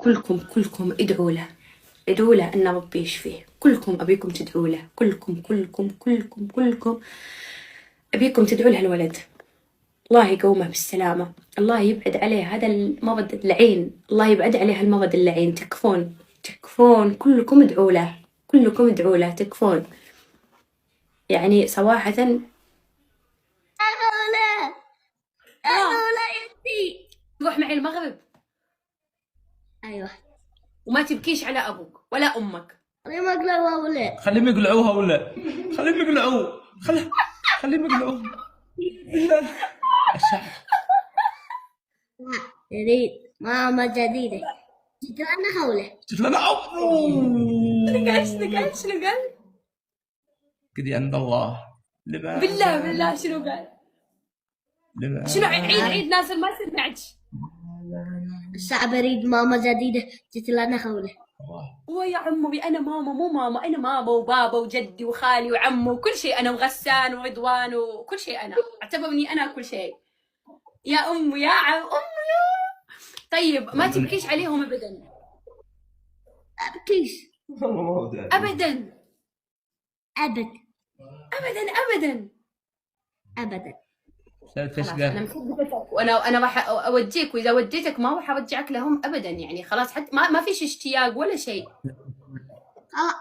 كلكم ادعوا له، ادعوا له ان ربي يشفيه. كلكم ابيكم تدعوا له، كلكم ابيكم تدعوا له الولد. الله يقومه بالسلامة، الله يبعد عليه هذا المرض اللعين، الله يبعد عليه المرض اللعين. تكفون كلكم ادعوا له، كلكم ادعوا له، تكفون. يعني صراحة أغولة يدي. روح معي المغرب أيوة. وما تبكيش على أبوك ولا أمك. خليهم يقلعوها ولا خليهم يقلعوها ولا خليهم يقلعوه، خليهم يقلعوه. الشعب جديد، ماما جديدة جيت لنا حوله. جت لنا شنو قال؟ قدي عند الله. بالله شنو قال؟ شنو عيد ناصر ما سمعت. الشعب يريد ماما جديدة جيت لنا حوله. ويا عمي انا ماما مو ماما، انا ماما وبابا وجدي وخالي وعمو وكل شيء، انا وغسان ورضوان وكل شيء، انا اعتبرني انا كل شيء. يا امي يا عم امي. طيب ما تبكيش عليهم ابدا. أبكيش ابدا أبد ابدا. أبدا. خلاص انا مثبتك وانا راح اوديك، واذا وديتك ما راح ارجعك لهم ابدا. يعني خلاص حتى ما فيش اشتياق ولا شيء.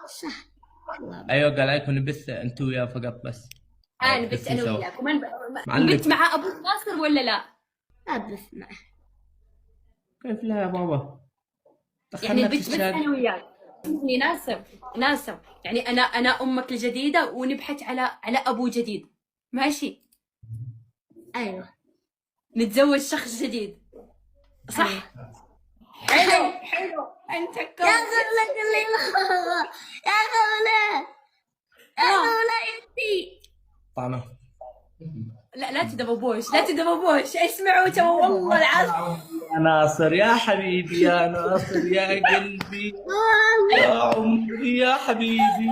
صح. ايوه قال عليكم نبث انت وياه فقط بس. انا بس انا وياك. بنت مع ابوك ناصر ولا لا؟ أبث معه. كيف لا يا بابا؟ يعني البنت بس انا وياك. ناصر يعني انا امك الجديده ونبحث على ابو جديد، ماشي؟ أيوة. نتزوج شخص جديد، صح؟ أيوة. حلو انت يا غولة قلي بابا، يا غولة يدي. طعنه. لا تدببوش اسمعوا تو والله العظيم. يا ناصر يا حبيبي، يا ناصر يا قلبي، يا عمري يا حبيبي،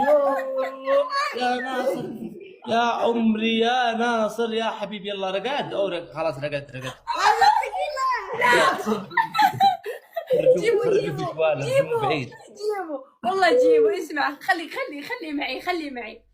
يا ناصر يا عمري يا ناصر يا حبيبي. يلا رقد خلاص رقد. جيبوا والله جيبوا. اسمع خلي معي